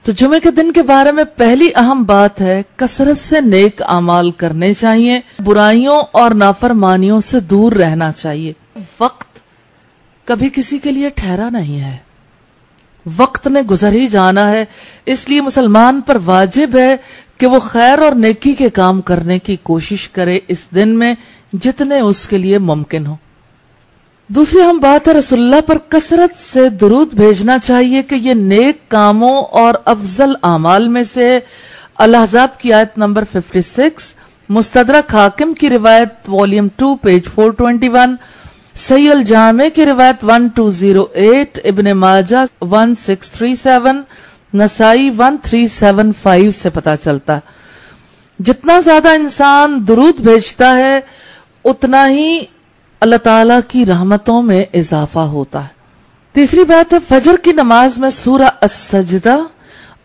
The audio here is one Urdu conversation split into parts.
تو جمعے کے دن کے بارے میں پہلی اہم بات ہے کثرت سے نیک اعمال کرنے چاہیے، برائیوں اور نافرمانیوں سے دور رہنا چاہیے۔ وقت کبھی کسی کے لیے ٹھہرا نہیں ہے، وقت نے گزر ہی جانا ہے، اس لیے مسلمان پر واجب ہے کہ وہ خیر اور نیکی کے کام کرنے کی کوشش کرے اس دن میں جتنے اس کے لیے ممکن ہو۔ دوسری اہم بات ہے رسول اللہ پر کثرت سے درود بھیجنا چاہیے کہ یہ نیک کاموں اور افضل اعمال میں سے الاحزاب کی آیت نمبر 56، مستدرک حاکم کی روایت والیوم 2 پیج 421، صحیح الجامع کی روایت 1208، ابن ماجہ 1637، نسائی 1375 سے پتا چلتا ہے۔ جتنا زیادہ انسان درود بھیجتا ہے اتنا ہی اللہ تعالیٰ کی رحمتوں میں اضافہ ہوتا ہے۔ تیسری بات ہے فجر کی نماز میں سورہ السجدہ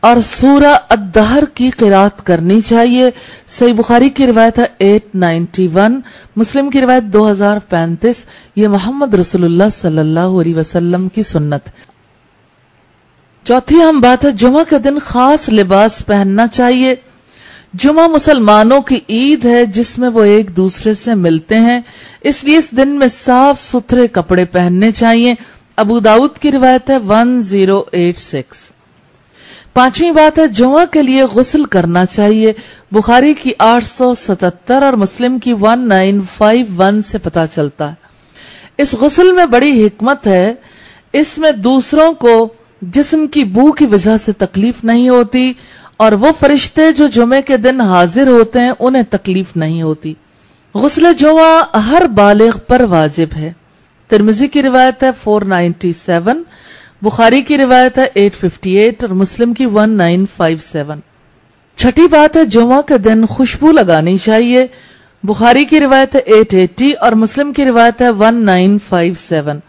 اور سورہ الدہر کی قرات کرنی چاہیے۔ صحیح بخاری کی روایت ہے 891، مسلم کی روایت 2035۔ یہ محمد رسول اللہ صلی اللہ علیہ وسلم کی سنت ہے۔ چوتھی اہم بات ہے جمعہ کے دن خاص لباس پہننا چاہیے۔ جمعہ مسلمانوں کی عید ہے جس میں وہ ایک دوسرے سے ملتے ہیں، اس لیے اس دن میں صاف ستھرے کپڑے پہننے چاہیے۔ ابو داؤد کی روایت ہے 1086۔ پانچویں بات ہے جمعہ کے لیے غسل کرنا چاہیے، بخاری کی 877 اور مسلم کی 1951 سے پتا چلتا ہے۔ اس غسل میں بڑی حکمت ہے، اس میں دوسروں کو جسم کی بو کی وجہ سے تکلیف نہیں ہوتی اور وہ فرشتے جو جمعے کے دن حاضر ہوتے ہیں انہیں تکلیف نہیں ہوتی۔ غسل جمعہ ہر بالغ پر واجب ہے۔ ترمذی کی روایت ہے 497، بخاری کی روایت ہے 858 اور مسلم کی 1957۔ چھٹی بات ہے جمعہ کے دن خوشبو لگانی چاہیے، بخاری کی روایت ہے 880 اور مسلم کی روایت ہے 1957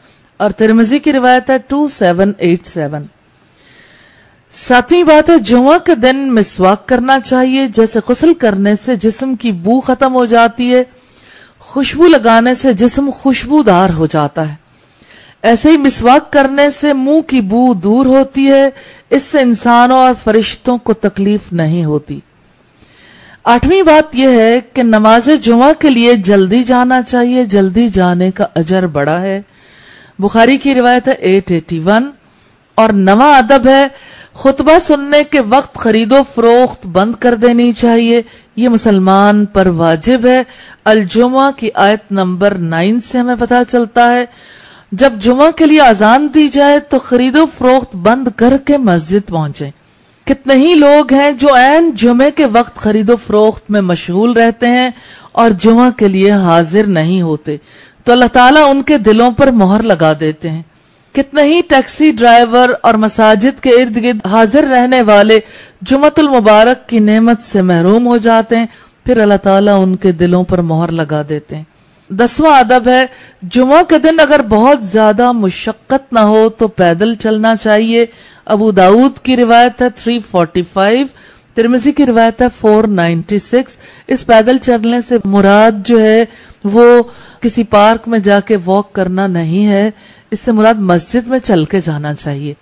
اور ترمذی کی روایت ہے 2787۔ ساتویں بات ہے جمعہ کے دن مسواک کرنا چاہیے، جیسے غسل کرنے سے جسم کی بو ختم ہو جاتی ہے، خوشبو لگانے سے جسم خوشبودار ہو جاتا ہے، ایسے ہی مسواک کرنے سے منہ کی بو دور ہوتی ہے، اس سے انسانوں اور فرشتوں کو تکلیف نہیں ہوتی۔ آٹھویں بات یہ ہے کہ نماز جمعہ کے لیے جلدی جانا چاہیے، جلدی جانے کا اجر بڑا ہے، بخاری کی روایت ہے 881۔ اور نواں ادب ہے خطبہ سننے کے وقت خرید و فروخت بند کر دینی چاہیے، یہ مسلمان پر واجب ہے۔ الجمعہ کی آیت نمبر 9 سے ہمیں پتا چلتا ہے جب جمعہ کے لیے اذان دی جائے تو خرید و فروخت بند کر کے مسجد پہنچیں۔ کتنے ہی لوگ ہیں جو عین جمعے کے وقت خرید و فروخت میں مشغول رہتے ہیں اور جمعہ کے لیے حاضر نہیں ہوتے، تو اللہ تعالیٰ ان کے دلوں پر مہر لگا دیتے ہیں۔ کتنے ہی ٹیکسی ڈرائیور اور مساجد کے ارد گرد حاضر رہنے والے جمعۃ المبارک کی نعمت سے محروم ہو جاتے ہیں، پھر اللہ تعالیٰ ان کے دلوں پر مہر لگا دیتے ہیں۔ 10واں ادب ہے جمعہ کے دن اگر بہت زیادہ مشقت نہ ہو تو پیدل چلنا چاہیے، ابو داؤد کی روایت ہے 345، ترمذی کی روایت ہے 496۔ اس پیدل چلنے سے مراد جو ہے وہ کسی پارک میں جا کے واک کرنا نہیں ہے، اس سے مراد مسجد میں چل کے جانا چاہیے۔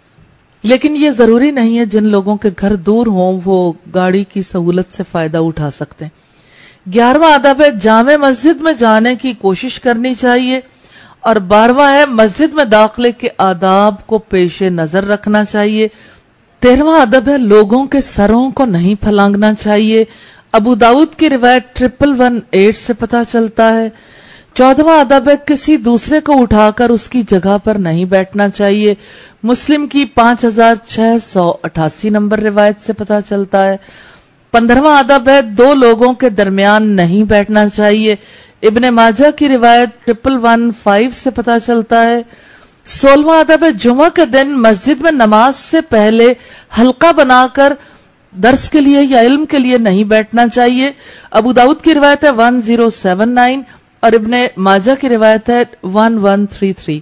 لیکن یہ ضروری نہیں ہے جن لوگوں کے گھر دور ہوں وہ گاڑی کی سہولت سے فائدہ اٹھا سکتے ہیں۔ 11واں ادب ہے جامع مسجد میں جانے کی کوشش کرنی چاہیے، اور 12واں ہے مسجد میں داخلے کے آداب کو پیش نظر رکھنا چاہیے۔ 13واں ادب ہے لوگوں کے سروں کو نہیں پھلانگنا چاہیے، ابو داؤد کی روایت 1118 سے پتا چلتا ہے۔ 14واں ادب ہے کسی دوسرے کو اٹھا کر اس کی جگہ پر نہیں بیٹھنا چاہیے، مسلم کی 5688 نمبر روایت سے پتا چلتا ہے۔ 15واں ادب ہے دو لوگوں کے درمیان نہیں بیٹھنا چاہیے، ابن ماجہ کی روایت 1115 سے پتا چلتا ہے۔ 16واں ادب ہے جمعہ کے دن مسجد میں نماز سے پہلے حلقہ بنا کر درس کے لیے یا علم کے لیے نہیں بیٹھنا چاہیے، ابو داؤد کی روایت ہے 1079 اور ابن ماجہ کی روایت ہے 1133۔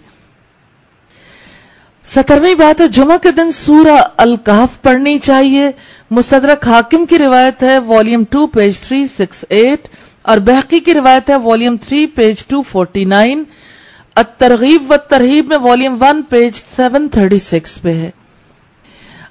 17ویں بات ہے جمعہ کے دن سورہ الکہف پڑھنی چاہیے، مستدرک حاکم کی روایت ہے والیوم 2 پیج 368 اور بہقی کی روایت ہے والیوم 3 پیج 249، الترغیب والترہیب میں والیوم 1 پیج 736 پہ ہے۔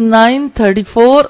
934